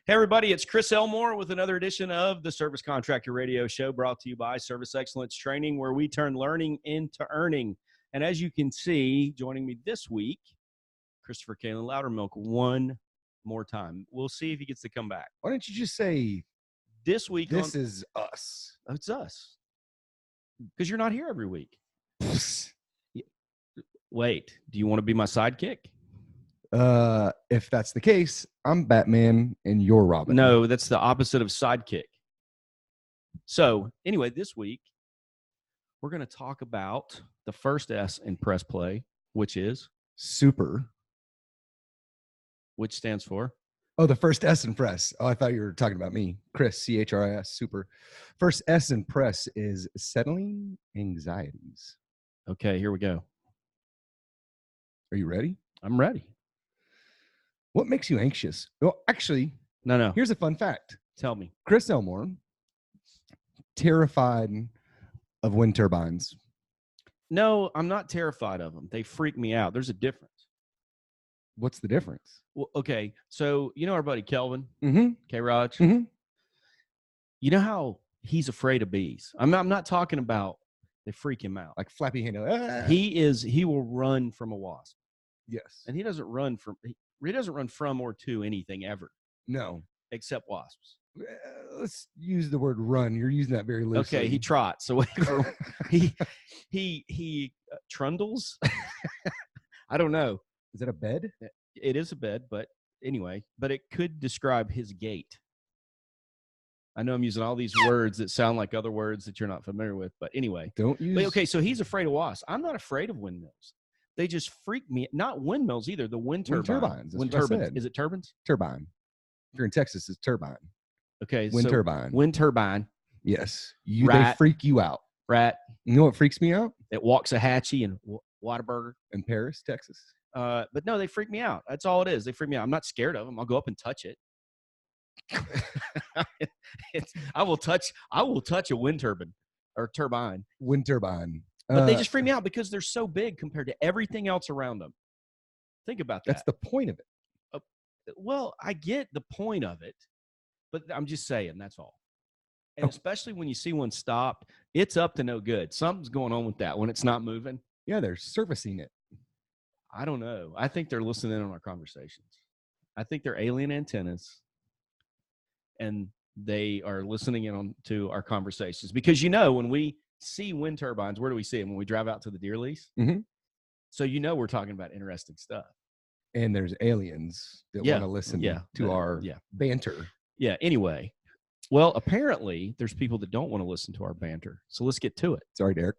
Hey, everybody, it's Chris Elmore with another edition of the Service Contractor Radio Show brought to you by Service Excellence Training, where we turn learning into earning. And as you can see, joining me this week, Christopher Kalen Loudermilk one more time. We'll see if he gets to come back. Why don't you just say this week? This is us. It's us. Because you're not here every week. Wait, do you want to be my sidekick? If that's the case, I'm Batman and you're Robin. No, that's the opposite of sidekick. So anyway, this week, we're going to talk about the first S in press play, which is super. Which stands for? Oh, the first S in press. Oh, I thought you were talking about me. Chris, CHRIS, super. First S in press is settling anxieties. Okay, here we go. Are you ready? I'm ready. What makes you anxious? Well, actually, no. Here's a fun fact. Tell me. Chris Elmore, terrified of wind turbines. No, I'm not terrified of them. They freak me out. There's a difference. What's the difference? Well, okay, so you know our buddy Kelvin, K-Raj? Mm-hmm. You know how he's afraid of bees? I'm not talking about they freak him out. Like Flappy Hand. Ah. He will run from a wasp. Yes. And he doesn't run from or to anything ever. No. Except wasps. Let's use the word run. You're using that very loosely. Okay, he trots. So he trundles. I don't know. Is that a bed? It is a bed, but anyway, but it could describe his gait. I know I'm using all these words that sound like other words that you're not familiar with, but anyway. Don't use. But okay, so he's afraid of wasps. I'm not afraid of windmills. They just freak me. Not windmills either. The wind turbines. Wind turbines. Is it turbines? Turbine. If you're in Texas, it's turbine. Okay. Wind turbine. Wind turbine. Yes. They freak you out. Rat. You know what freaks me out? It Waxahachie and Whataburger. In Paris, Texas. But no, they freak me out. That's all it is. They freak me out. I'm not scared of them. I'll go up and touch it. I will touch a wind turbine or turbine. Wind turbine. But they just freak me out because they're so big compared to everything else around them. Think about that. That's the point of it. Well, I get the point of it, but I'm just saying that's all. And especially when you see one stopped, it's up to no good. Something's going on with that when it's not moving. Yeah, they're servicing it. I don't know. I think they're listening in on our conversations. I think they're alien antennas, and they are listening in on to our conversations. Because, when we see wind turbines, where do we see them? When we drive out to the deer lease? Mm-hmm. So we're talking about interesting stuff. And there's aliens that want to listen to our banter. Yeah, anyway. Well, apparently, there's people that don't want to listen to our banter. So let's get to it. Sorry, Derek.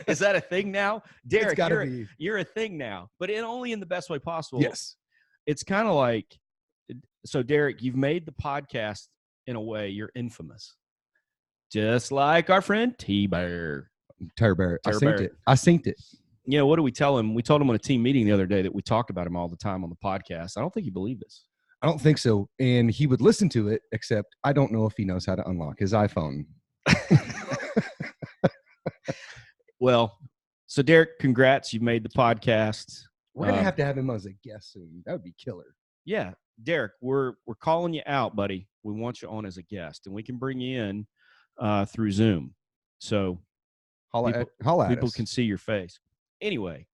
Is that a thing now? Derek, you're a thing now, but only in the best way possible. Yes. It's kind of like, so Derek, you've made the podcast in a way you're infamous. Just like our friend T-Bear. Bear. I synced it. What do we tell him? We told him on a team meeting the other day that we talked about him all the time on the podcast. I don't think he believed us. I don't think so. And he would listen to it, except I don't know if he knows how to unlock his iPhone. Well, so Derek, congrats. You've made the podcast. We're going to have to have him as a guest soon. That would be killer. Yeah. Derek, we're calling you out, buddy. We want you on as a guest, and we can bring you in through Zoom. So people can see your face. Anyway,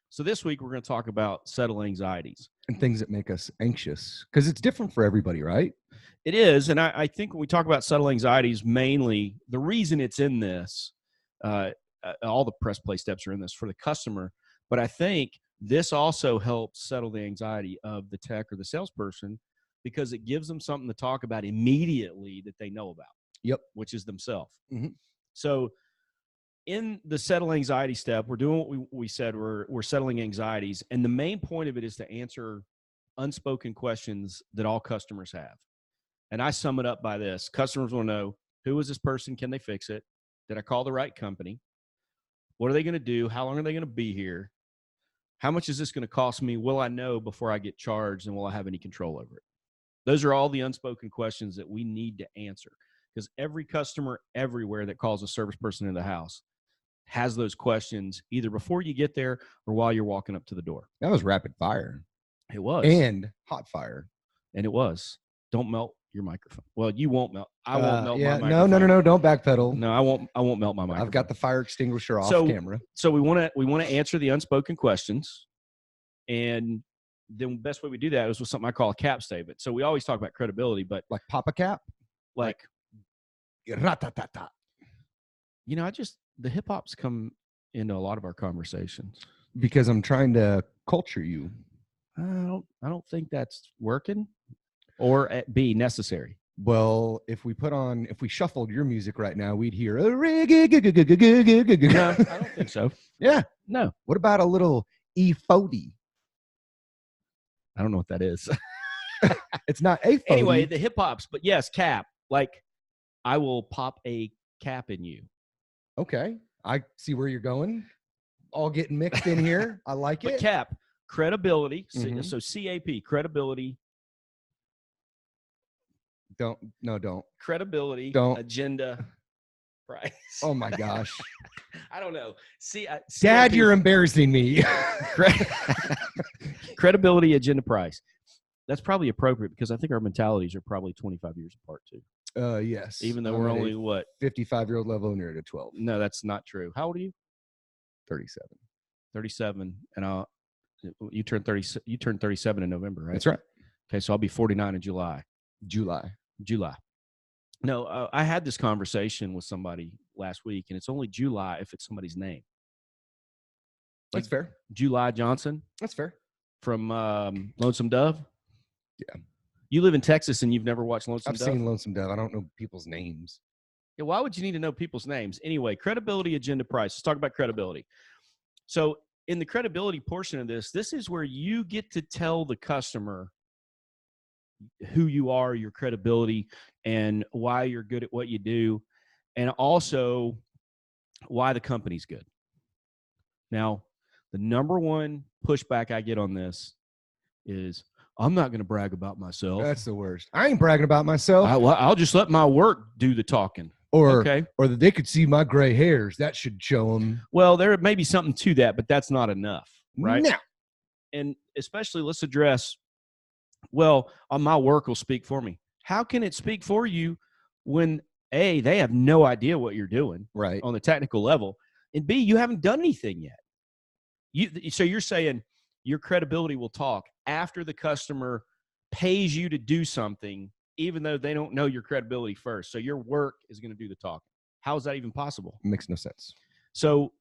so this week we're going to talk about settle anxieties. And things that make us anxious, because it's different for everybody, right? It is, and I think when we talk about settle anxieties, mainly the reason it's in this, all the press play steps are in this for the customer, but I think this also helps settle the anxiety of the tech or the salesperson because it gives them something to talk about immediately that they know about. Yep. Which is themselves. Mm-hmm. So in the settle anxiety step, we're doing what we said, we're settling anxieties. And the main point of it is to answer unspoken questions that all customers have. And I sum it up by this. Customers want to know, who is this person? Can they fix it? Did I call the right company? What are they going to do? How long are they going to be here? How much is this going to cost me? Will I know before I get charged, and will I have any control over it? Those are all the unspoken questions that we need to answer, because every customer everywhere that calls a service person in the house has those questions either before you get there or while you're walking up to the door. That was rapid fire. It was. And hot fire. And it was. Don't melt your microphone. Well, you won't melt. I won't melt yeah, my no, microphone. no. Don't backpedal. No, I won't. I won't melt my microphone. I've got the fire extinguisher off camera. So we want to answer the unspoken questions, and the best way we do that is with something I call a cap statement. So we always talk about credibility, but Like Papa Cap, like ratatata. you know, the hip hops come into a lot of our conversations Because I'm trying to culture you. I don't think that's working or be necessary. Well, if we shuffled your music right now, we'd hear a No, I don't think so. Yeah. No. What about a little E40? I don't know what that is. It's not A40. Anyway, the hip hops, but yes, cap. Like I will pop a cap in you. Okay. I see where you're going. All getting mixed in here. I like But it. cap, credibility. Mhm. So CAP, credibility. Don't. Credibility, Don't. agenda, price. Oh my gosh. I don't know. Dad, you're embarrassing me. Credibility, agenda, price. That's probably appropriate because I think our mentalities are probably 25 years apart too. Yes. Even though we're only what? 55-year-old level and you're at a 12. No, that's not true. How old are you? 37. 37. And you turn 30. You turn 37 in November, right? That's right. Okay, so I'll be 49 in July. July. No, I had this conversation with somebody last week, and it's only July if it's somebody's name. That's fair. July Johnson. That's fair. From Lonesome Dove. Yeah. You live in Texas and you've never watched Lonesome Dove? I've seen Lonesome Dove. I don't know people's names. Yeah, why would you need to know people's names? Anyway, credibility, agenda, price. Let's talk about credibility. So in the credibility portion of this is where you get to tell the customer who you are, your credibility, and why you're good at what you do, and also why the company's good. Now, the number one pushback I get on this is, I'm not going to brag about myself. That's the worst. I ain't bragging about myself. I'll just let my work do the talking. Or okay. Or that they could see my gray hairs. That should show them. Well, there may be something to that, but that's not enough, right? No. And especially let's address, well, my work will speak for me. How can it speak for you when A, they have no idea what you're doing right on the technical level, and B, you haven't done anything yet. So you're saying your credibility will talk after the customer pays you to do something, even though they don't know your credibility first. So your work is going to do the talking. How is that even possible? Makes no sense. So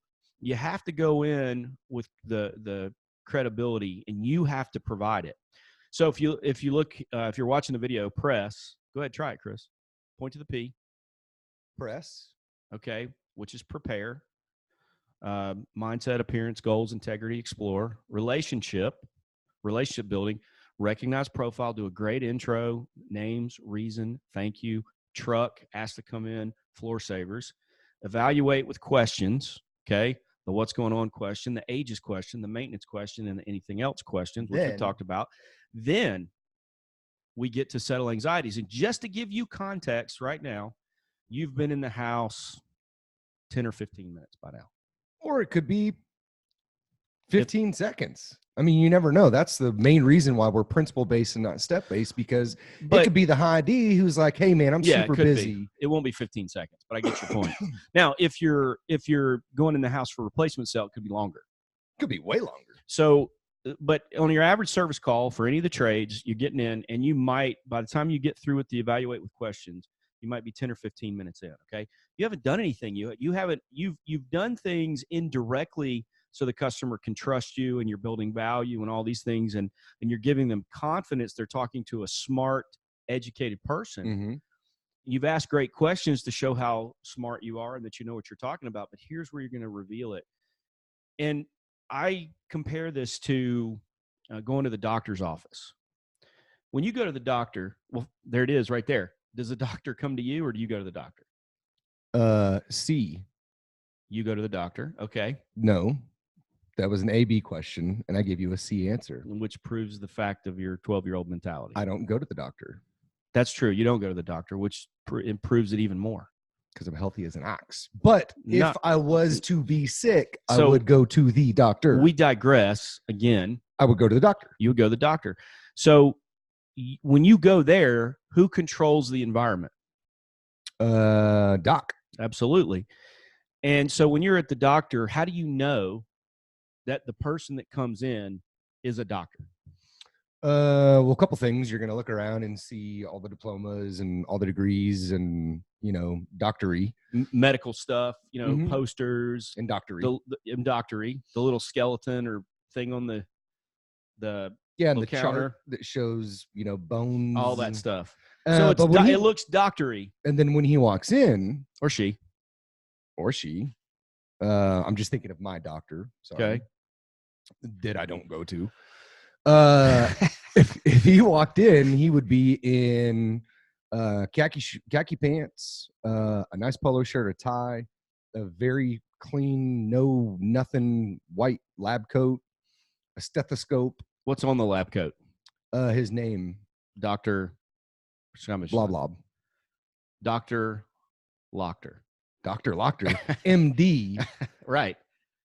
you have to go in with the credibility, and you have to provide it. So if you look, if you're watching the video, press. Go ahead, try it, Chris. Point to the P. Press. Okay, which is prepare. Mindset, appearance, goals, integrity, explore. Relationship building. Recognize profile. Do a great intro. Names, reason, thank you. Truck, ask to come in. Floor savers. Evaluate with questions. Okay. The what's going on question, the ages question, the maintenance question, and the anything else questions, which we talked about. Then we get to settle anxieties. And just to give you context right now, you've been in the house 10 or 15 minutes by now. Or it could be 15 seconds. I mean, you never know. That's the main reason why we're principle-based and not step-based, because it could be the high D who's like, hey, man, I'm super busy. It won't be 15 seconds, but I get your point. Now, if you're going in the house for replacement sale, it could be longer. Could be way longer. So, but on your average service call for any of the trades, you're getting in, and you might, by the time you get through with the evaluate with questions, you might be 10 or 15 minutes in, okay? You haven't done anything. You've done things indirectly so the customer can trust you, and you're building value and all these things, and you're giving them confidence they're talking to a smart, educated person. Mm-hmm. You've asked great questions to show how smart you are and that you know what you're talking about, but here's where you're going to reveal it. And I compare this to going to the doctor's office. When you go to the doctor, well, there it is right there. Does the doctor come to you, or do you go to the doctor? C. You go to the doctor. Okay. No. That was an A-B question, and I gave you a C answer. Which proves the fact of your 12-year-old mentality. I don't go to the doctor. That's true. You don't go to the doctor, which improves it even more. Because I'm healthy as an ox. But if I was to be sick, I would go to the doctor. We digress again. I would go to the doctor. You would go to the doctor. So when you go there, who controls the environment? Doc. Absolutely. And so when you're at the doctor, how do you know that the person that comes in is a doctor? Well, a couple things. You're going to look around and see all the diplomas and all the degrees and, doctory. Medical stuff, posters. And doctory. The little skeleton or thing on the and the counter chart that shows, bones. All that stuff. So it looks doctory. And then when he walks in. Or she. I'm just thinking of my doctor. Sorry. Okay. That I don't go to. If he walked in, he would be in khaki pants, a nice polo shirt, a tie, a very clean, nothing white lab coat, a stethoscope. What's on the lab coat? His name, Dr. Blah blah. Dr. Lochter. Dr. Lochter, MD. Right.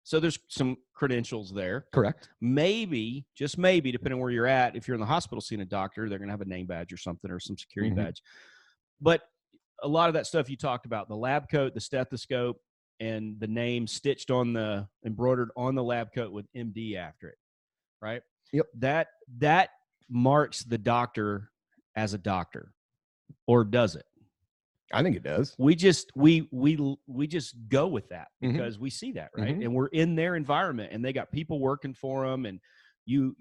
So there's some credentials there. Correct. Maybe, just maybe, depending on where you're at, if you're in the hospital seeing a doctor, they're going to have a name badge or something or some security badge. But a lot of that stuff you talked about, the lab coat, the stethoscope, and the name stitched on embroidered on the lab coat with MD after it, right? Yep. That marks the doctor as a doctor, or does it? I think it does. We just go with that because we see that, right? And we're in their environment, and they got people working for them, and you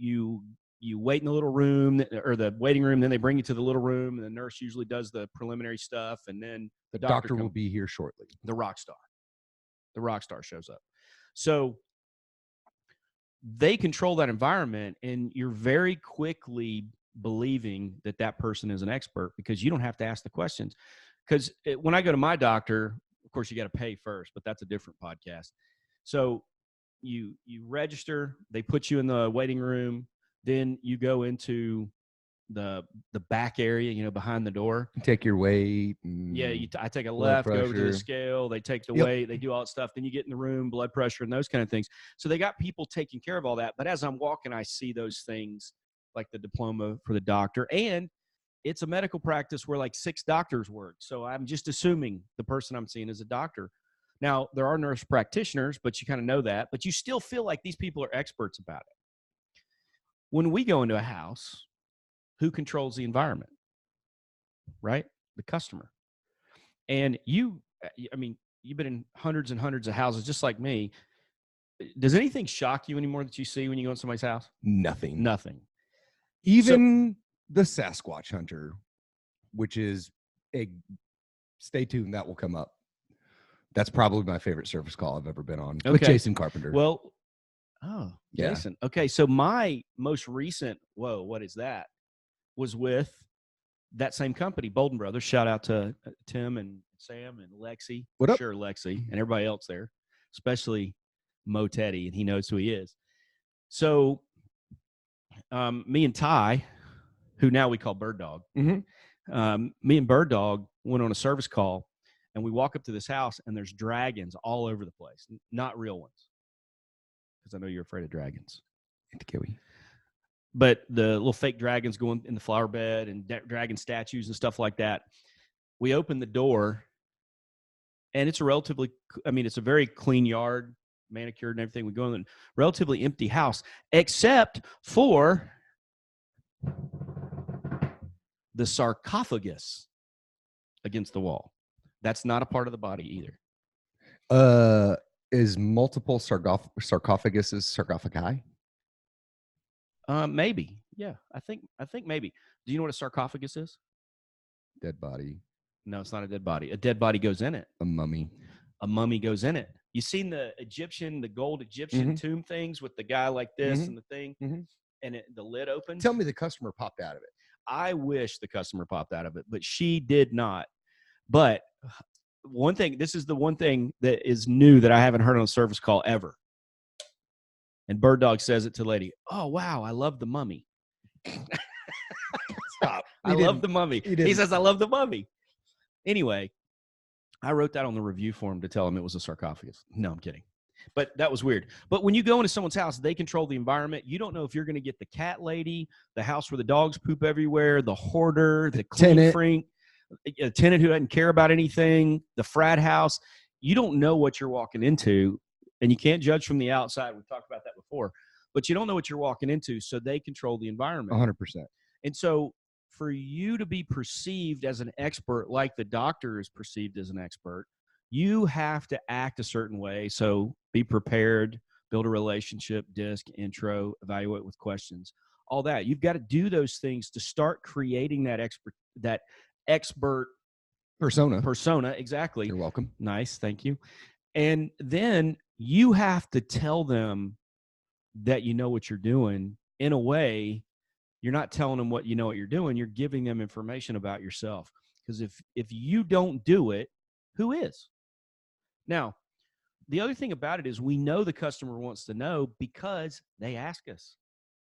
wait in the little room or the waiting room, then they bring you to the little room, and the nurse usually does the preliminary stuff, and then the doctor will be here shortly. The rock star shows up. So they control that environment, and you're very quickly believing that person is an expert because you don't have to ask the questions. Because when I go to my doctor, of course, you got to pay first, but that's a different podcast. So you register, they put you in the waiting room, then you go into the back area, behind the door. You take your weight. I take a left, go over to the scale. They take the weight. They do all that stuff. Then you get in the room, blood pressure, and those kind of things. So they got people taking care of all that. But as I'm walking, I see those things like the diploma for the doctor, and it's a medical practice where like 6 doctors work. So I'm just assuming the person I'm seeing is a doctor. Now, there are nurse practitioners, but you kind of know that. But you still feel like these people are experts about it. When we go into a house, who controls the environment? Right? The customer. And you've been in hundreds and hundreds of houses just like me. Does anything shock you anymore that you see when you go in somebody's house? Nothing. Even the Sasquatch hunter, which is stay tuned, that will come up. That's probably my favorite service call I've ever been on with Jason Carpenter. Well, Jason. Okay, so my most recent, what is that? Was with that same company, Bolden Brothers. Shout out to Tim and Sam and Lexi. What up? Sure, Lexi and everybody else there, especially Mo Teddy, and he knows who he is. So me and Ty, who now we call Bird Dog, me and Bird Dog went on a service call, and we walk up to this house, and there's dragons all over the place. Not real ones, because I know you're afraid of dragons. But the little fake dragons going in the flower bed and dragon statues and stuff like that. We open the door, and it's it's a very clean yard, manicured and everything. We go in a relatively empty house, except for the sarcophagus against the wall. That's not a part of the body either. Is multiple sarcophaguses sarcophagi? Maybe. Yeah, I think maybe. Do you know what a sarcophagus is? Dead body. No, it's not a dead body. A dead body goes in it. A mummy. A mummy goes in it. You seen the gold Egyptian tomb things with the guy like this and the thing, and the lid opens? Tell me the customer popped out of it. I wish the customer popped out of it, but she did not. But this is the one thing that is new that I haven't heard on a service call ever. And Bird Dog says it to the lady. Oh, wow, I love the mummy. Stop. I love the mummy. He says, I love the mummy. Anyway, I wrote that on the review form to tell him it was a sarcophagus. No, I'm kidding. But that was weird. But when you go into someone's house, they control the environment. You don't know if you're going to get the cat lady, the house where the dogs poop everywhere, the hoarder, the clean tenant. freak, a tenant who doesn't care about anything, the frat house. You don't know what you're walking into, and you can't judge from the outside. We've talked about that before. But you don't know what you're walking into, so they control the environment. 100%. And so for you to be perceived as an expert like the doctor is perceived as an expert, you have to act a certain way. So be prepared, build a relationship, disc, intro, evaluate with questions, all that. You've got to do those things to start creating that expert persona. Exactly. You're welcome. Nice. Thank you. And then you have to tell them that you know what you're doing. In a way, you're not telling them what you're doing. You're giving them information about yourself. Because if you don't do it, who is? Now, the other thing about it is we know the customer wants to know because they ask us.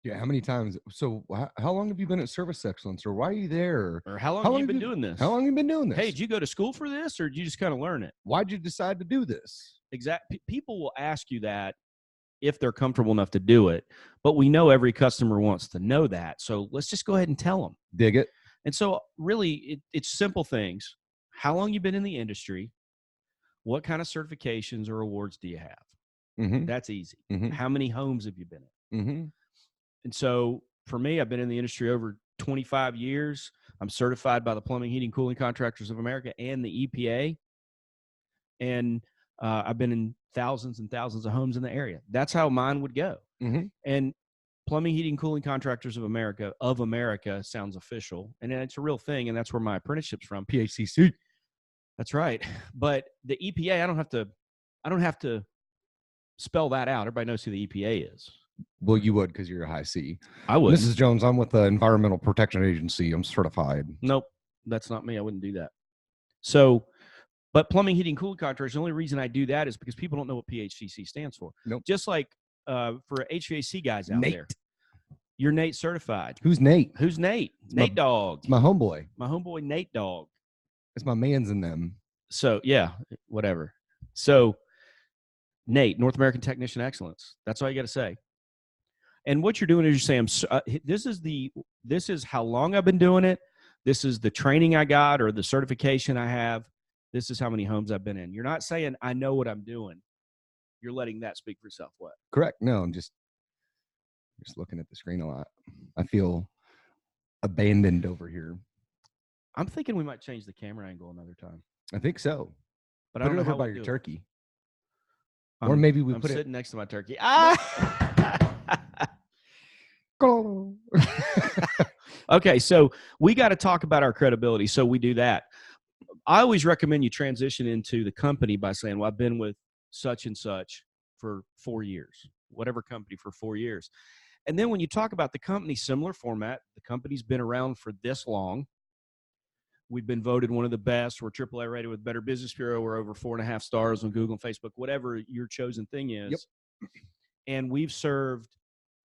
Yeah, how many times? So how long have you been at Service Excellence? Or why are you there? Or how long have you been doing this? How long have you been doing this? Hey, did you go to school for this, or did you just kind of learn it? Why'd you decide to do this? Exactly. People will ask you that if they're comfortable enough to do it. But we know every customer wants to know that. So let's just go ahead and tell them. Dig it. And so really, it's simple things. How long you been in the industry? What kind of certifications or awards do you have? Mm-hmm. That's easy. Mm-hmm. How many homes have you been in? Mm-hmm. And so for me, I've been in the industry over 25 years. I'm certified by the Plumbing, Heating, Cooling Contractors of America and the EPA. And I've been in thousands and thousands of homes in the area. That's how mine would go. Mm-hmm. And Plumbing, Heating, Cooling Contractors of America sounds official. And it's a real thing. And that's where my apprenticeship's from. PHCC. That's right. But the EPA, I don't have to spell that out. Everybody knows who the EPA is. Well, you would because you're a high C. I would. Mrs. Jones, I'm with the Environmental Protection Agency. I'm certified. Nope, that's not me. I wouldn't do that. So, but plumbing, heating, cooling contractors, the only reason I do that is because people don't know what PHCC stands for. Nope. Just like for HVAC guys out Nate. there. You're Nate certified. Who's Nate? Who's Nate? Nate Dogg. It's my homeboy. My homeboy Nate Dogg. It's my man's in them. So, yeah, whatever. So, Nate, North American Technician Excellence. That's all you got to say. And what you're doing is you're saying, this is how long I've been doing it. This is the training I got or the certification I have. This is how many homes I've been in. You're not saying I know what I'm doing. You're letting that speak for itself. What? Correct. No, I'm just looking at the screen a lot. I feel abandoned over here. I'm thinking we might change the camera angle another time. I think so. But put I don't it know over how by your turkey. Or maybe we I'm put sitting next to my turkey. Ah! Okay, so we got to talk about our credibility. So we do that. I always recommend you transition into the company by saying, well, I've been with such and such for 4 years, whatever company for 4 years. And then when you talk about the company, similar format, the company's been around for this long. We've been voted one of the best. We're AAA rated with Better Business Bureau. We're over 4.5 stars on Google and Facebook, whatever your chosen thing is. Yep. And we've served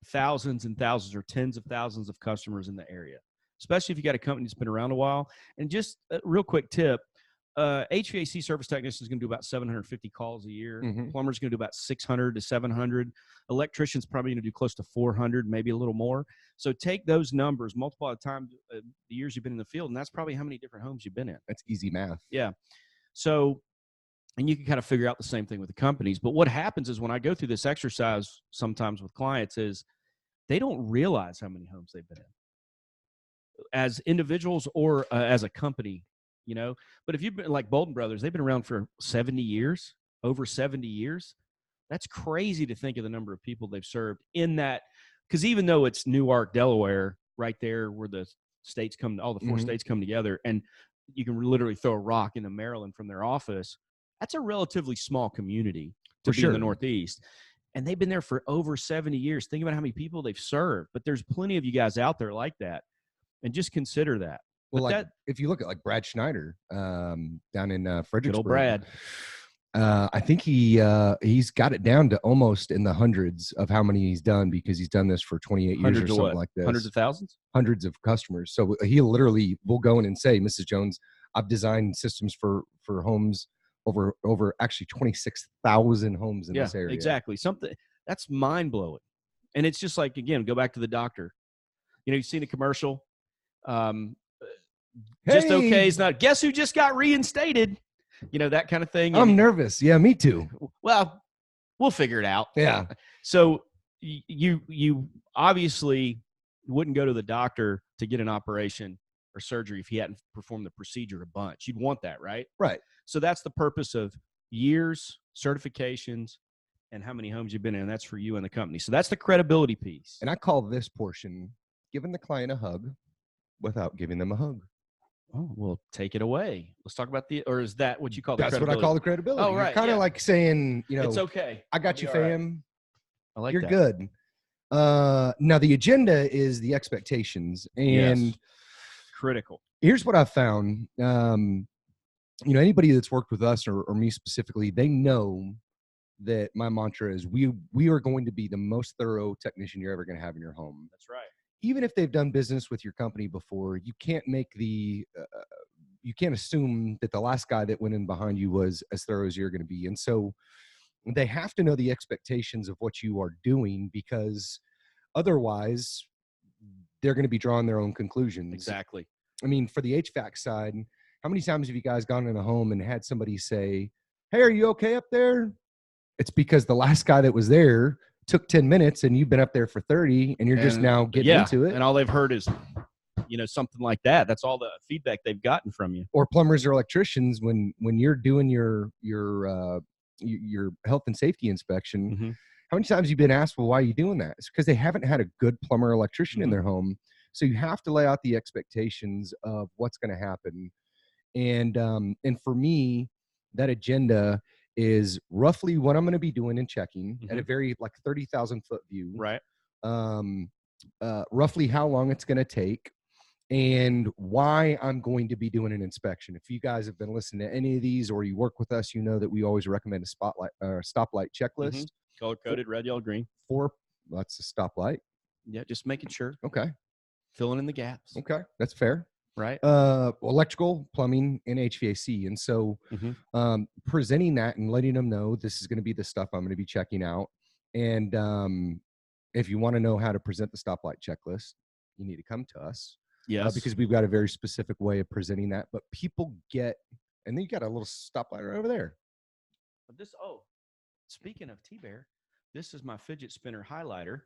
thousands and thousands or tens of thousands of customers in the area, especially if you got a company that's been around a while. And just a real quick tip, HVAC service technician is going to do about 750 calls a year. Mm-hmm. Plumber's going to do about 600 to 700. Electrician's probably going to do close to 400, maybe a little more. So take those numbers, multiply the time, the years you've been in the field, and that's probably how many different homes you've been in. That's easy math. Yeah. So, and you can kind of figure out the same thing with the companies. But what happens is when I go through this exercise sometimes with clients is they don't realize how many homes they've been in as individuals or as a company, you know. But if you've been like Bolton Brothers, they've been around for 70 years, over 70 years. That's crazy to think of the number of people they've served in that. Because even though it's Newark, Delaware, right there where the states come, all the 4 states come together, and you can literally throw a rock into Maryland from their office, that's a relatively small community to be in the Northeast. And they've been there for over 70 years. Think about how many people they've served. But there's plenty of you guys out there like that. And just consider that. Well, but like if you look at like Brad Schneider down in Fredericksburg. Good old Brad. I think he's got it down to almost in the hundreds of how many he's done because he's done this for 28 years or something like this. Hundreds of thousands? Hundreds of customers. So he literally will go in and say, Mrs. Jones, I've designed systems for homes over actually 26,000 homes in this area. Exactly. Something that's mind blowing. And it's just like, again, go back to the doctor. You've seen a commercial. Just okay is not. Guess who just got reinstated? That kind of thing. I'm nervous. Yeah, me too. Well, we'll figure it out. Yeah. So you obviously wouldn't go to the doctor to get an operation or surgery if he hadn't performed the procedure a bunch. You'd want that, right? Right. So that's the purpose of years, certifications, and how many homes you've been in. And that's for you and the company. So that's the credibility piece. And I call this portion giving the client a hug without giving them a hug. Oh, well, take it away. Let's talk about or is that what you call the credibility? That's what I call the credibility. Oh, right. Kind of like saying, it's okay. I got you, fam. Right. I like You're that. good. Now the agenda is the expectations, and critical. Here's what I found. Anybody that's worked with us or me specifically, they know that my mantra is we are going to be the most thorough technician you're ever going to have in your home. That's right. Even if they've done business with your company before, you can't you can't assume that the last guy that went in behind you was as thorough as you're going to be. And so they have to know the expectations of what you are doing, because otherwise they're going to be drawing their own conclusions. Exactly. I mean, for the HVAC side, how many times have you guys gone in a home and had somebody say, "Hey, are you okay up there?" It's because the last guy that was there took 10 minutes and you've been up there for 30 and you're just now getting into it. And all they've heard is, something like that. That's all the feedback they've gotten from you. Or plumbers or electricians, when you're doing your health and safety inspection, mm-hmm. How many times have you been asked, well, why are you doing that? It's because they haven't had a good plumber or electrician mm-hmm. in their home. So you have to lay out the expectations of what's going to happen. And for me, that agenda is roughly what I'm going to be doing and checking mm-hmm. at a very 30,000 foot view. Right. Roughly how long it's going to take and why I'm going to be doing an inspection. If you guys have been listening to any of these or you work with us, you know that we always recommend a stoplight checklist. Mm-hmm. Color coded, red, yellow, green. That's a stoplight. Yeah. Just making sure. Okay. Filling in the gaps. Okay. That's fair. Right. Electrical, plumbing, and HVAC. And so mm-hmm. Presenting that and letting them know this is going to be the stuff I'm going to be checking out. And if you want to know how to present the stoplight checklist, you need to come to us. Yes. Because we've got a very specific way of presenting that. But people get, and then you got a little stoplight right over there. Speaking of T-Bear, this is my fidget spinner highlighter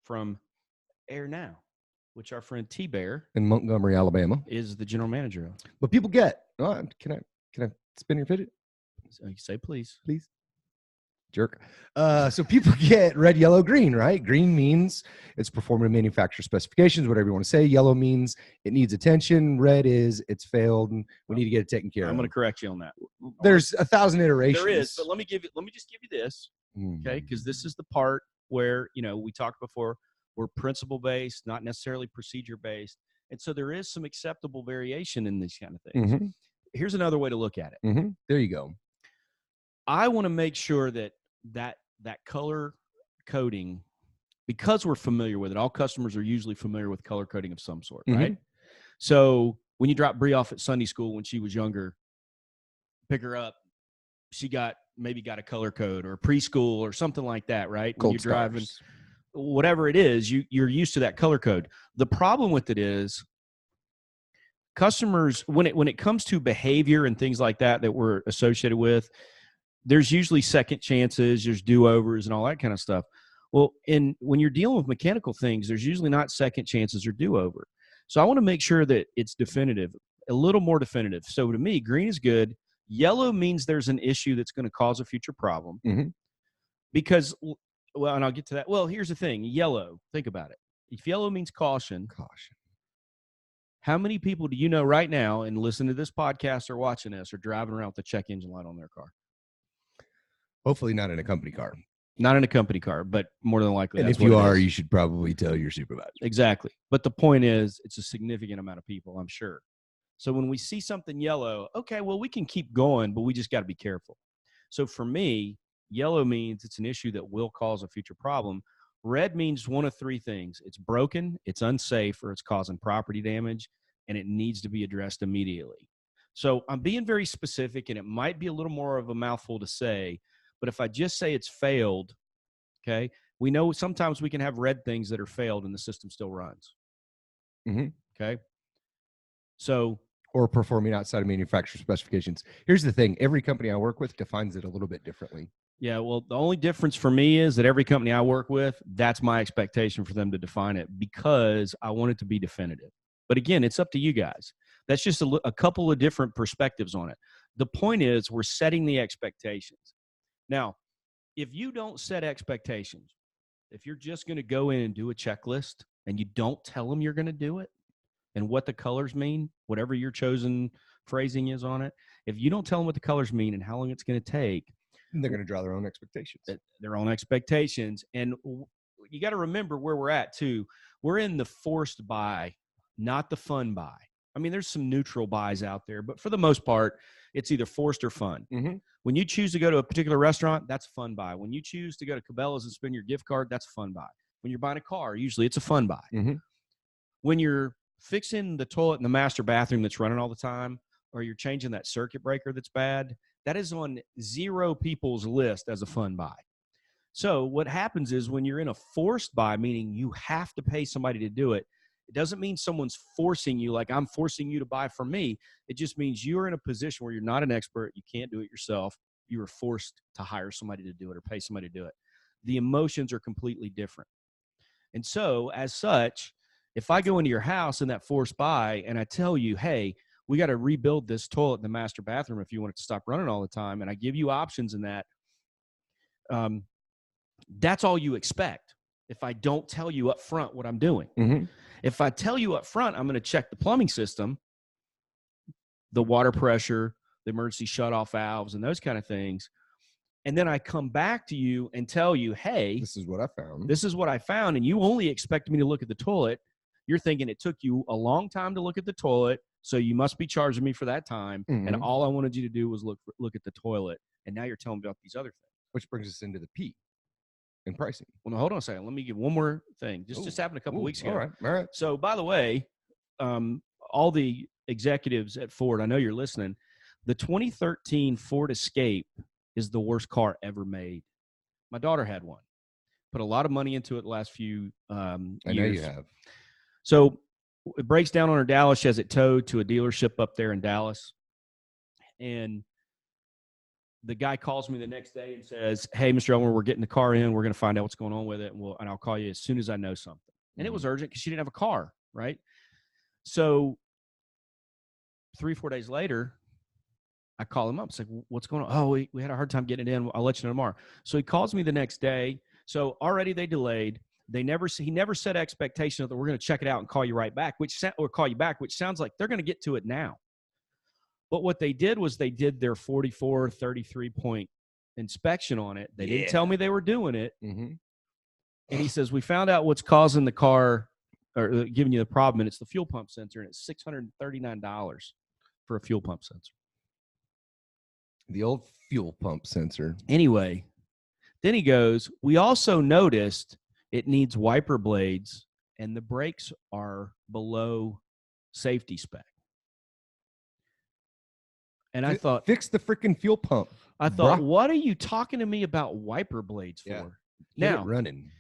from Air Now, which our friend T-Bear in Montgomery, Alabama, is the general manager of. But people get, can I spin your fidget? So you say please. Jerk. So people get red, yellow, green, right? Green means it's performing to manufacturer specifications, whatever you want to say. Yellow means it needs attention. Red is it's failed and we need to get it taken care of. I'm going to correct you on that. There's 1,000 iterations. There is, but let me just give you this, okay? Because this is the part where, we talked before, we're principle based, not necessarily procedure based. And so there is some acceptable variation in these kind of things. Mm-hmm. Here's another way to look at it. Mm-hmm. There you go. I want to make sure that color coding, because we're familiar with it, all customers are usually familiar with color coding of some sort, mm-hmm. right? So when you drop Bree off at Sunday school when she was younger, pick her up, she maybe got a color code, or preschool or something like that, right? Gold when you're driving, stars. Whatever it is, you're used to that color code. The problem with it is customers, when it comes to behavior and things like that we're associated with, there's usually second chances, there's do-overs and all that kind of stuff. Well, when you're dealing with mechanical things, there's usually not second chances or do-over. So I want to make sure that it's definitive, a little more definitive. So to me, green is good. Yellow means there's an issue that's going to cause a future problem. Mm-hmm. Because, well, and I'll get to that. Well, here's the thing. Yellow, think about it. If yellow means caution. How many people do you know right now and listen to this podcast or watching this are driving around with the check engine light on their car? Hopefully not in a company car. Not in a company car, but more than likely. And if you are, you should probably tell your supervisor. Exactly. But the point is, it's a significant amount of people, I'm sure. So when we see something yellow, okay, well, we can keep going, but we just got to be careful. So for me, yellow means it's an issue that will cause a future problem. Red means one of three things. It's broken, it's unsafe, or it's causing property damage, and it needs to be addressed immediately. So I'm being very specific, and it might be a little more of a mouthful to say, but if I just say it's failed, okay, we know sometimes we can have red things that are failed and the system still runs. Mm-hmm. Okay. So, or performing outside of manufacturer specifications. Here's the thing. Every company I work with defines it a little bit differently. Yeah, well, the only difference for me is that every company I work with, that's my expectation for them to define it, because I want it to be definitive. But again, it's up to you guys. That's just a couple of different perspectives on it. The point is, we're setting the expectations. Now, if you don't set expectations, if you're just going to go in and do a checklist and you don't tell them you're going to do it and what the colors mean, whatever your chosen phrasing is on it, if you don't tell them what the colors mean and how long it's going to take, they're going to draw their own expectations. Their own expectations. And you got to remember where we're at, too. We're in the forced buy, not the fun buy. I mean, there's some neutral buys out there, but for the most part, it's either forced or fun. Mm-hmm. When you choose to go to a particular restaurant, that's a fun buy. When you choose to go to Cabela's and spend your gift card, that's a fun buy. When you're buying a car, usually it's a fun buy. Mm-hmm. When you're fixing the toilet in the master bathroom that's running all the time, or you're changing that circuit breaker that's bad, that is on 0 people's list as a fun buy. So what happens is when you're in a forced buy, meaning you have to pay somebody to do it, it doesn't mean someone's forcing you, like I'm forcing you to buy from me. It just means you're in a position where you're not an expert. You can't do it yourself. You were forced to hire somebody to do it or pay somebody to do it. The emotions are completely different. And so as such, if I go into your house in that forced buy and I tell you, hey, we got to rebuild this toilet in the master bathroom if you want it to stop running all the time, and I give you options in that, that's all you expect if I don't tell you up front what I'm doing. Mm-hmm. If I tell you up front, I'm going to check the plumbing system, the water pressure, the emergency shutoff valves, and those kind of things. And then I come back to you and tell you, hey, this is what I found. This is what I found. And you only expect me to look at the toilet. You're thinking it took you a long time to look at the toilet, so you must be charging me for that time. Mm-hmm. And all I wanted you to do was look at the toilet. And now you're telling me about these other things. Which brings us into the P in pricing. Well, no, hold on a second. Let me give one more thing. Just happened a couple weeks ago. All right. So, by the way, all the executives at Ford, I know you're listening. The 2013 Ford Escape is the worst car ever made. My daughter had one. Put a lot of money into it the last few years. I know you have. So it breaks down on her Dallas. She has it towed to a dealership up there in Dallas. And the guy calls me the next day and says, hey, Mr. Elmer, we're getting the car in. We're going to find out what's going on with it. And I'll call you as soon as I know something. And it was urgent because she didn't have a car, right? So 3-4 days later, I call him up. It's like, what's going on? Oh, we had a hard time getting it in. I'll let you know tomorrow. So he calls me the next day. So already they delayed. He never set expectations that we're going to check it out and call you right back, which sounds like they're going to get to it now. But what they did was they did their 44, 33-point inspection on it. They didn't tell me they were doing it. Mm-hmm. And he says, we found out what's causing the car or giving you the problem, and it's the fuel pump sensor, and it's $639 for a fuel pump sensor. The old fuel pump sensor. Anyway, then he goes, we also noticed it needs wiper blades and the brakes are below safety spec. And I thought, fix the freaking fuel pump. I thought, what are you talking to me about wiper blades for? Yeah. Now, running.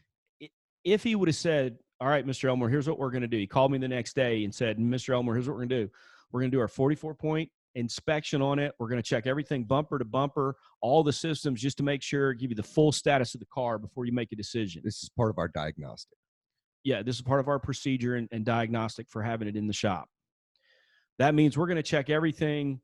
If he would have said, all right, Mr. Elmer, here's what we're going to do. He called me the next day and said, Mr. Elmer, here's what we're going to do. We're going to do our 44-point inspection on it. We're going to check everything bumper to bumper, all the systems, just to make sure, give you the full status of the car before you make a decision. This is part of our diagnostic. Yeah, this is part of our procedure and diagnostic for having it in the shop. That means we're going to check everything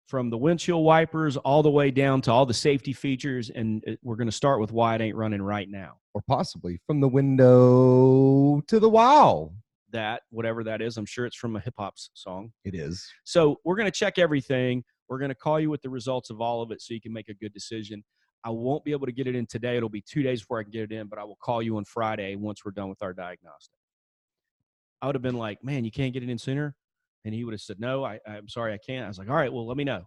from the windshield wipers all the way down to all the safety features, and we're going to start with why it ain't running right now. Or possibly from the window to the wow. That, whatever that is, I'm sure it's from a hip-hop song. It is. So we're going to check everything. We're going to call you with the results of all of it so you can make a good decision. I won't be able to get it in today. It'll be 2 days before I can get it in, but I will call you on Friday once we're done with our diagnostic. I would have been like, man, you can't get it in sooner? And he would have said, no, I'm sorry, I can't. I was like, all right, well, let me know.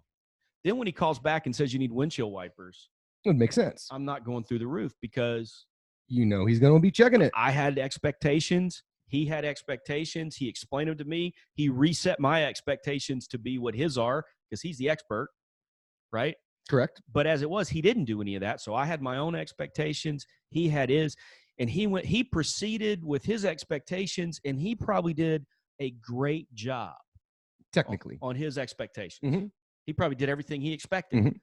Then when he calls back and says you need windshield wipers, it would make sense. I'm not going through the roof because he's going to be checking it. I had expectations. He had expectations. He explained them to me. He reset my expectations to be what his are because he's the expert, right? Correct. But as it was, he didn't do any of that. So I had my own expectations. He had his, and he proceeded with his expectations, and he probably did a great job technically on his expectations. Mm-hmm. He probably did everything he expected. Mm-hmm.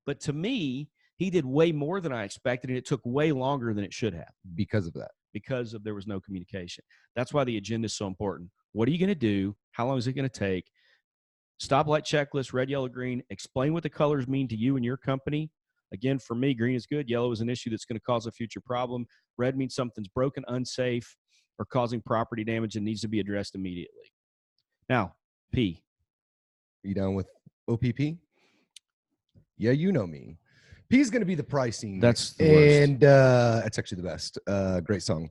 But to me, he did way more than I expected, and it took way longer than it should have. Because of that. Because there was no communication. That's why the agenda is so important. What are you going to do? How long is it going to take? Stoplight checklist, red, yellow, green. Explain what the colors mean to you and your company. Again, for me, green is good. Yellow is an issue that's going to cause a future problem. Red means something's broken, unsafe, or causing property damage and needs to be addressed immediately. Now, P. Are you down with OPP? Yeah, you know me. P is going to be the pricing. That's the worst. And it's actually the best. Great song.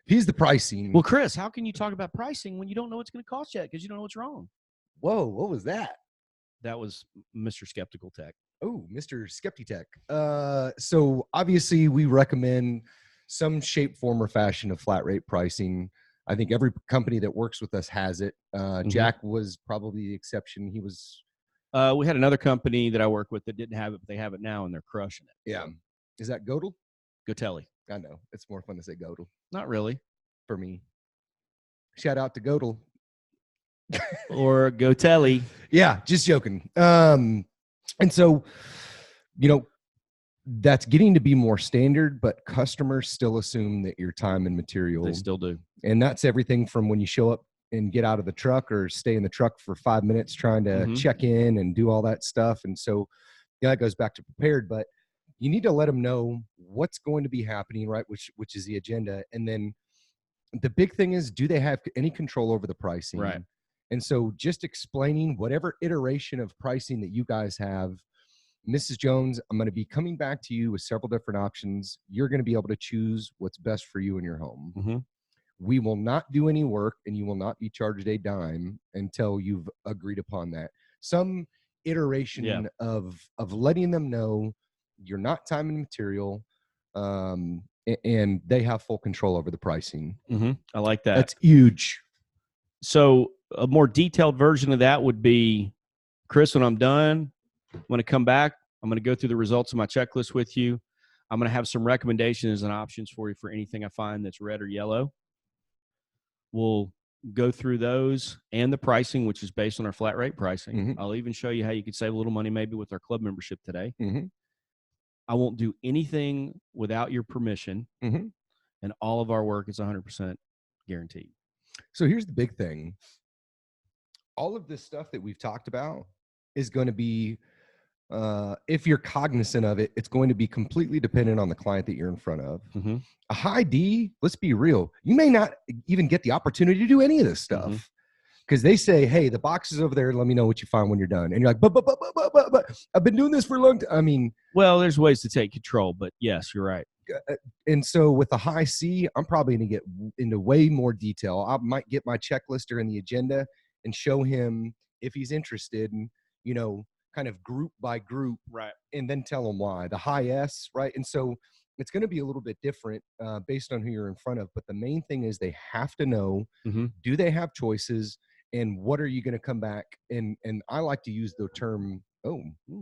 P's the pricing. Well, Chris, how can you talk about pricing when you don't know what's going to cost yet because you don't know what's wrong? Whoa, what was that? That was Mr. Skeptical Tech. Oh, Mr. Skeptitech. So obviously we recommend some shape, form, or fashion of flat rate pricing. I think every company that works with us has it. Jack was probably the exception. He was. We had another company that I work with that didn't have it, but they have it now, and they're crushing it. Yeah. Is that Godel? Gotelli. I know. It's more fun to say Godel. Not really. For me. Shout out to Godel. Or Gotelli. Yeah, just joking. And so, that's getting to be more standard, but customers still assume that your time and material. They still do. And that's everything from when you show up and get out of the truck or stay in the truck for 5 minutes trying to check in and do all that stuff. And so that goes back to prepared, but you need to let them know what's going to be happening, right? Which is the agenda. And then the big thing is, do they have any control over the pricing? Right. And so just explaining whatever iteration of pricing that you guys have, Mrs. Jones, I'm going to be coming back to you with several different options. You're going to be able to choose what's best for you and your home. We will not do any work, and you will not be charged a dime until you've agreed upon that. Some iteration of letting them know you're not time and material, and they have full control over the pricing. I like that. That's huge. So a more detailed version of that would be, Chris, when I'm done, I'm going to come back. I'm going to go through the results of my checklist with you. I'm going to have some recommendations and options for you for anything I find that's red or yellow. We'll go through those and the pricing, which is based on our flat rate pricing. I'll even show you how you could save a little money maybe with our club membership today. I won't do anything without your permission, and all of our work is 100% guaranteed. So here's the big thing. All of this stuff that we've talked about is going to be, if you're cognizant of it, it's going to be completely dependent on the client that you're in front of. A high D, let's be real, you may not even get the opportunity to do any of this stuff because they say, hey, the box is over there. Let me know what you find when you're done. And you're like, but I've been doing this for a long time. I mean, well, there's ways to take control, but yes, you're right. And so with a high C, I'm probably going to get into way more detail. I might get my checklist during the agenda and show him if he's interested in, kind of group by group, right? And then tell him why. The high S, right? And so it's going to be a little bit different based on who you're in front of. But the main thing is they have to know, do they have choices, and what are you going to come back? And I like to use the term,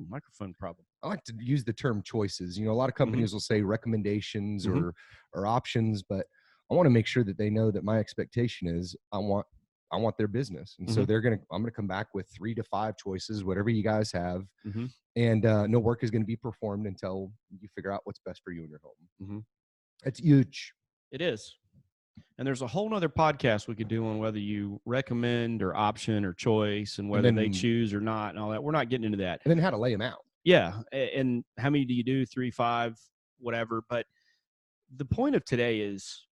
microphone problem. I like to use the term choices. A lot of companies will say recommendations or options, but I want to make sure that they know that my expectation is I want their business. And so I'm going to come back with 3 to 5 choices, whatever you guys have. And no work is going to be performed until you figure out what's best for you in your home. It's huge. It is. And there's a whole nother podcast we could do on whether you recommend or option or choice and whether they choose or not and all that. We're not getting into that. And then how to lay them out. Yeah. And how many do you do? 3, 5, whatever. But the point of today is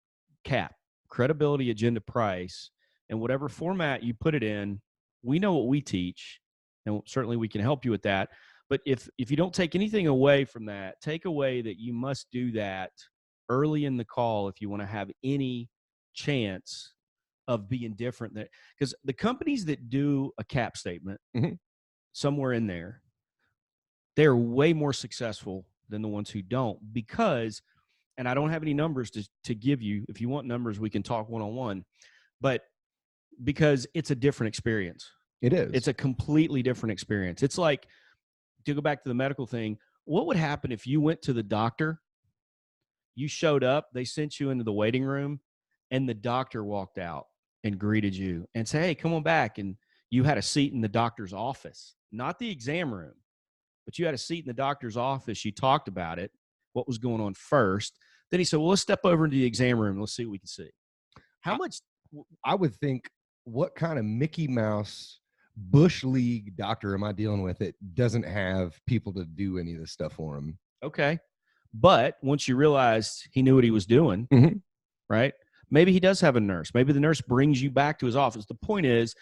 CAP, credibility, agenda, price. And whatever format you put it in, we know what we teach, and certainly we can help you with that. But if you don't take anything away from that, take away that you must do that early in the call if you want to have any chance of being different. Because the companies that do a CAP statement somewhere in there, they're way more successful than the ones who don't, because and I don't have any numbers to give you. If you want numbers, we can talk one-on-one. But because it's a different experience. It is. It's a completely different experience. It's like, to go back to the medical thing, what would happen if you went to the doctor, you showed up, they sent you into the waiting room, and the doctor walked out and greeted you and said, hey, come on back. And you had a seat in the doctor's office, not the exam room, but you had a seat in the doctor's office. You talked about it, what was going on first. Then he said, well, let's step over into the exam room. Let's see what we can see. How much? I would think, what kind of Mickey Mouse Bush League doctor am I dealing with? It doesn't have people to do any of this stuff for him. Okay. But once you realized he knew what he was doing, right? Maybe he does have a nurse. Maybe the nurse brings you back to his office. The point is,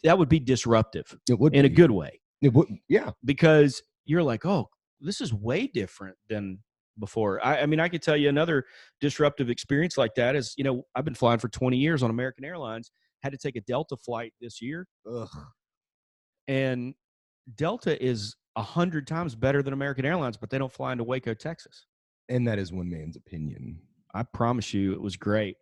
that would be disruptive. It would in be. A good way. It would, yeah. Because you're like, oh, this is way different than before. I mean, I could tell you another disruptive experience like that is, I've been flying for 20 years on American Airlines, had to take a Delta flight this year. Ugh. And Delta is 100 times better than American Airlines, but they don't fly into Waco, Texas. And that is one man's opinion. I promise you it was great.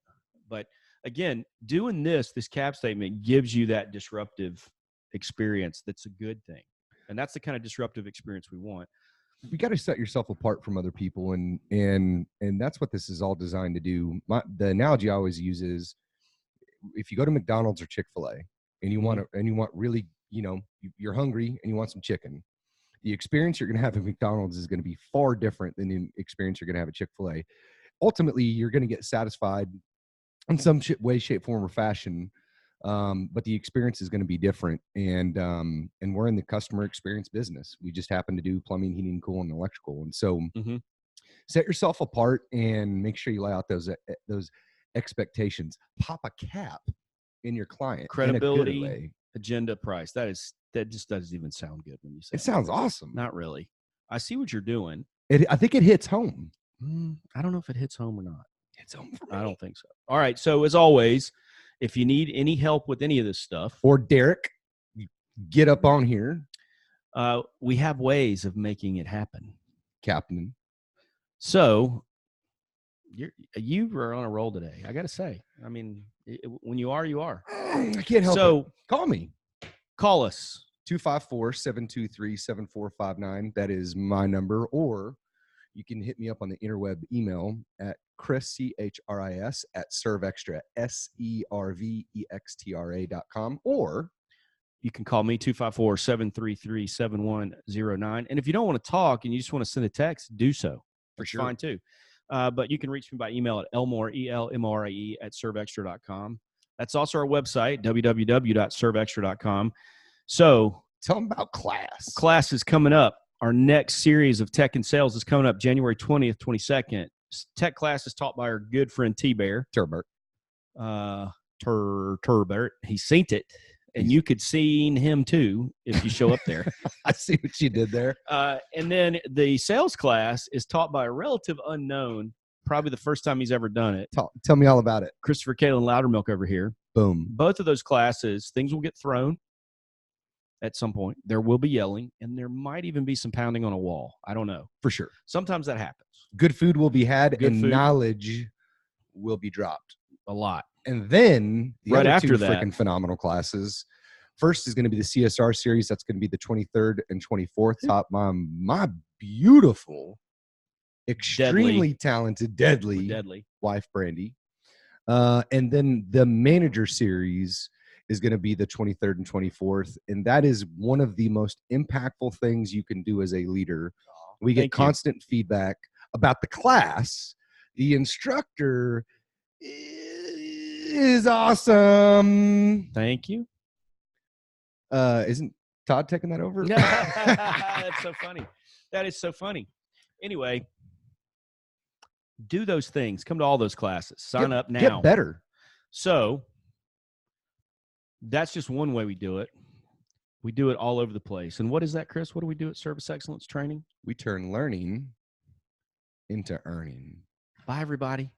But again, doing this cap statement gives you that disruptive experience. That's a good thing. And that's the kind of disruptive experience we want. You got to set yourself apart from other people. And that's what this is all designed to do. The analogy I always use is, if you go to McDonald's or Chick-fil-A and you want really, you're hungry and you want some chicken, the experience you're going to have at McDonald's is going to be far different than the experience you're going to have at Chick-fil-A. Ultimately, you're going to get satisfied in some way, shape, form, or fashion. But the experience is going to be different. And we're in the customer experience business. We just happen to do plumbing, heating, cooling, and electrical. And so set yourself apart and make sure you lay out those expectations. Pop a cap in your client. Credibility, in a good way. Agenda, price. That just doesn't even sound good when you say it. Sounds awesome. Not really. I see what you're doing. I think it hits home. I don't know if it hits home or not. Hits home for me. I don't think so. All right. So as always, if you need any help with any of this stuff, or Derek, get up on here. We have ways of making it happen, Captain. So you are on a roll today. I got to say. I mean, when you are, you are. I can't help it. So call me. Call us. 254-723-7459. That is my number. Or you can hit me up on the interweb email at Chris, CHRIS, at servextra, SERVEXTRA.com. Or you can call me 254-733-7109. And if you don't want to talk and you just want to send a text, do so. For sure. Fine too. But you can reach me by email at elmore, ELMORE, at servextra.com. That's also our website, www.servextra.com. So tell them about class. Class is coming up. Our next series of Tech and Sales is coming up January 20th, 22nd. Tech class is taught by our good friend T-Bear. Turbert. Turbert. He's seen it. And you could see him too if you show up there. I see what you did there. And then the sales class is taught by a relative unknown, probably the first time he's ever done it. Tell me all about it. Christopher Kalen Loudermilk over here. Boom. Both of those classes, things will get thrown at some point. There will be yelling, and there might even be some pounding on a wall. I don't know. For sure. Sometimes that happens. Good food will be had, and knowledge will be dropped. A lot. And then right after that, freaking phenomenal classes. First is going to be the CSR series. That's going to be the 23rd and 24th. Top my beautiful, extremely talented, deadly wife, Brandy. And then the manager series is going to be the 23rd and 24th. And that is one of the most impactful things you can do as a leader. We get constant feedback about the class. The instructor is awesome. Thank you. Isn't Todd taking that over? That's so funny. That is so funny. Anyway, do those things. Come to all those classes. Sign up now. Get better. So that's just one way we do it. We do it all over the place. And what is that, Chris? What do we do at Service Excellence Training? We turn learning into earning. Bye, everybody.